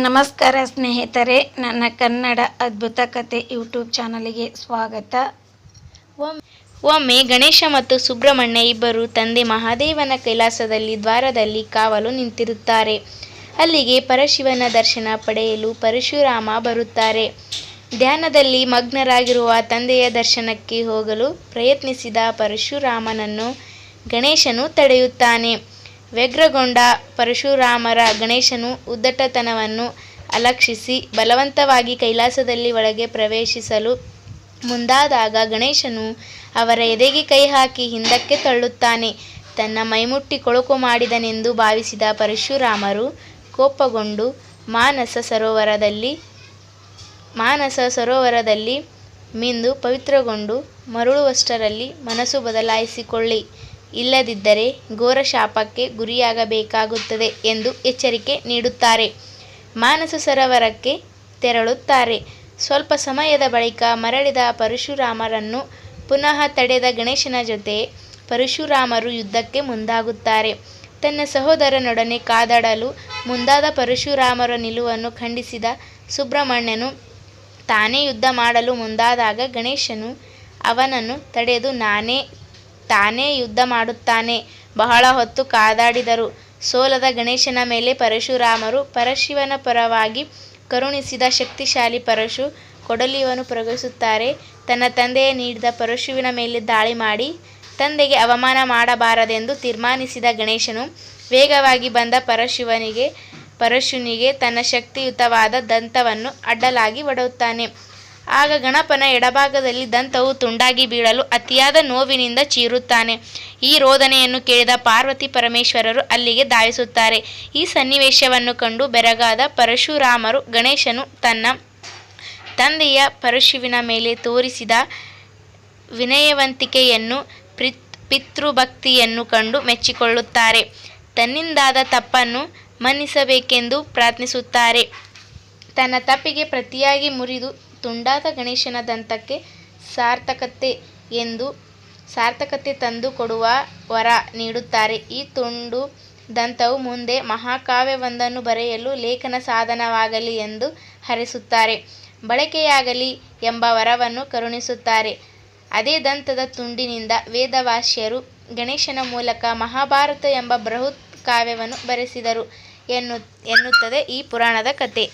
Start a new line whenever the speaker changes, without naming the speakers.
ನಮಸ್ಕಾರ ಸ್ನೇಹಿತರೆ, ನನ್ನ ಕನ್ನಡ ಅದ್ಭುತ ಕತೆ ಯೂಟ್ಯೂಬ್ ಚಾನಲ್ಗೆ ಸ್ವಾಗತ.
ಒಮ್ಮೆ ಗಣೇಶ ಮತ್ತು ಸುಬ್ರಹ್ಮಣ್ಯ ಇಬ್ಬರು ತಂದೆ ಮಹಾದೇವನ ಕೈಲಾಸದಲ್ಲಿ ದ್ವಾರದಲ್ಲಿ ಕಾವಲು ನಿಂತಿರುತ್ತಾರೆ. ಅಲ್ಲಿಗೆ ಪರಶಿವನ ದರ್ಶನ ಪಡೆಯಲು ಪರಶುರಾಮ ಬರುತ್ತಾರೆ. ಧ್ಯಾನದಲ್ಲಿ ಮಗ್ನರಾಗಿರುವ ತಂದೆಯ ದರ್ಶನಕ್ಕೆ ಹೋಗಲು ಪ್ರಯತ್ನಿಸಿದ ಪರಶುರಾಮನನ್ನು ಗಣೇಶನು ತಡೆಯುತ್ತಾನೆ. ವ್ಯಗ್ರಗೊಂಡ ಪರಶುರಾಮರ ಗಣೇಶನು ಉದ್ದಟತನವನ್ನು ಅಲಕ್ಷಿಸಿ ಬಲವಂತವಾಗಿ ಕೈಲಾಸದಲ್ಲಿ ಒಳಗೆ ಪ್ರವೇಶಿಸಲು ಮುಂದಾದಾಗ ಗಣೇಶನು ಅವರ ಎದೆಗೆ ಕೈ ಹಾಕಿ ಹಿಂದಕ್ಕೆ ತಳ್ಳುತ್ತಾನೆ. ತನ್ನ ಮೈಮುಟ್ಟಿ ಕೊಳಕು ಮಾಡಿದನೆಂದು ಭಾವಿಸಿದ ಪರಶುರಾಮರು ಕೋಪಗೊಂಡು ಮಾನಸ ಸರೋವರದಲ್ಲಿ ಮಿಂದು ಪವಿತ್ರಗೊಂಡು ಮರಳುವಷ್ಟರಲ್ಲಿ ಮನಸ್ಸು ಬದಲಾಯಿಸಿಕೊಳ್ಳಿ, ಇಲ್ಲದಿದ್ದರೆ ಘೋರ ಶಾಪಕ್ಕೆ ಗುರಿಯಾಗಬೇಕಾಗುತ್ತದೆ ಎಂದು ಎಚ್ಚರಿಕೆ ನೀಡುತ್ತಾರೆ. ಮಾನಸ ಸರೋವರಕ್ಕೆ ತೆರಳುತ್ತಾರೆ. ಸ್ವಲ್ಪ ಸಮಯದ ಬಳಿಕ ಮರಳಿದ ಪರಶುರಾಮರನ್ನು ಪುನಃ ತಡೆದ ಗಣೇಶನ ಜೊತೆ ಪರಶುರಾಮರು ಯುದ್ಧಕ್ಕೆ ಮುಂದಾಗುತ್ತಾರೆ. ತನ್ನ ಸಹೋದರನೊಡನೆ ಕಾದಾಡಲು ಮುಂದಾದ ಪರಶುರಾಮರ ನಿಲುವನ್ನು ಖಂಡಿಸಿದ ಸುಬ್ರಹ್ಮಣ್ಯನು ತಾನೇ ಯುದ್ಧ ಮಾಡಲು ಮುಂದಾದಾಗ ಗಣೇಶನು ಅವನನ್ನು ತಡೆದು ತಾನೇ ಯುದ್ಧ ಮಾಡುತ್ತಾನೆ. ಬಹಳ ಹೊತ್ತು ಕಾದಾಡಿದರೂ ಸೋಲದ ಗಣೇಶನ ಮೇಲೆ ಪರಶುರಾಮರು ಪರಶಿವನ ಪರವಾಗಿ ಕರುಣಿಸಿದ ಶಕ್ತಿಶಾಲಿ ಪರಶು ಕೊಡಲಿಯನ್ನು ಪ್ರಯೋಗಿಸುತ್ತಾರೆ. ತನ್ನ ತಂದೆಯೇ ನೀಡಿದ ಪರಶುವಿನ ಮೇಲೆ ದಾಳಿ ಮಾಡಿ ತಂದೆಗೆ ಅವಮಾನ ಮಾಡಬಾರದೆಂದು ತೀರ್ಮಾನಿಸಿದ ಗಣೇಶನು ವೇಗವಾಗಿ ಬಂದ ಪರಶುನಿಗೆ ತನ್ನ ಶಕ್ತಿಯುತವಾದ ದಂತವನ್ನು ಅಡ್ಡಲಾಗಿ ಹೊಡೆಯುತ್ತಾನೆ. ಆಗ ಗಣಪನ ಎಡಭಾಗದಲ್ಲಿ ದಂತವು ತುಂಡಾಗಿ ಬೀಳಲು ಅತಿಯಾದ ನೋವಿನಿಂದ ಚೀರುತ್ತಾನೆ. ಈ ರೋದನೆಯನ್ನು ಕೇಳಿದ ಪಾರ್ವತಿ ಪರಮೇಶ್ವರರು ಅಲ್ಲಿಗೆ ಧಾವಿಸುತ್ತಾರೆ. ಈ ಸನ್ನಿವೇಶವನ್ನು ಕಂಡು ಬೆರಗಾದ ಪರಶುರಾಮರು ಗಣೇಶನು ತನ್ನ ತಂದೆಯ ಪರಶುವಿನ ಮೇಲೆ ತೋರಿಸಿದ ವಿನಯವಂತಿಕೆಯನ್ನು ಪಿತೃಭಕ್ತಿಯನ್ನು ಕಂಡು ಮೆಚ್ಚಿಕೊಳ್ಳುತ್ತಾರೆ. ತನ್ನಿಂದಾದ ತಪ್ಪನ್ನು ಮನ್ನಿಸಬೇಕೆಂದು ಪ್ರಾರ್ಥಿಸುತ್ತಾರೆ. ತನ್ನ ತಪ್ಪಿಗೆ ಪ್ರತಿಯಾಗಿ ಮುರಿದು ತುಂಡಾದ ಗಣೇಶನ ದಂತಕ್ಕೆ ಸಾರ್ಥಕತೆ ತಂದು ಕೊಡುವ ವರ ನೀಡುತ್ತಾರೆ. ಈ ತುಂಡು ದಂತವು ಮುಂದೆ ಮಹಾಕಾವ್ಯವೊಂದನ್ನು ಬರೆಯಲು ಲೇಖನ ಸಾಧನವಾಗಲಿ ಎಂದು ಹರಸುತ್ತಾರೆ. ಬಳಕೆಯಾಗಲಿ ಎಂಬ ವರವನ್ನು ಕರುಣಿಸುತ್ತಾರೆ. ಅದೇ ದಂತದ ತುಂಡಿನಿಂದ ವೇದವ್ಯಾಸರು ಗಣೇಶನ ಮೂಲಕ ಮಹಾಭಾರತ ಎಂಬ ಬೃಹತ್ ಕಾವ್ಯವನ್ನು ಬರೆಸಿದರು ಎನ್ನುತ್ತದೆ ಈ ಪುರಾಣದ ಕತೆ.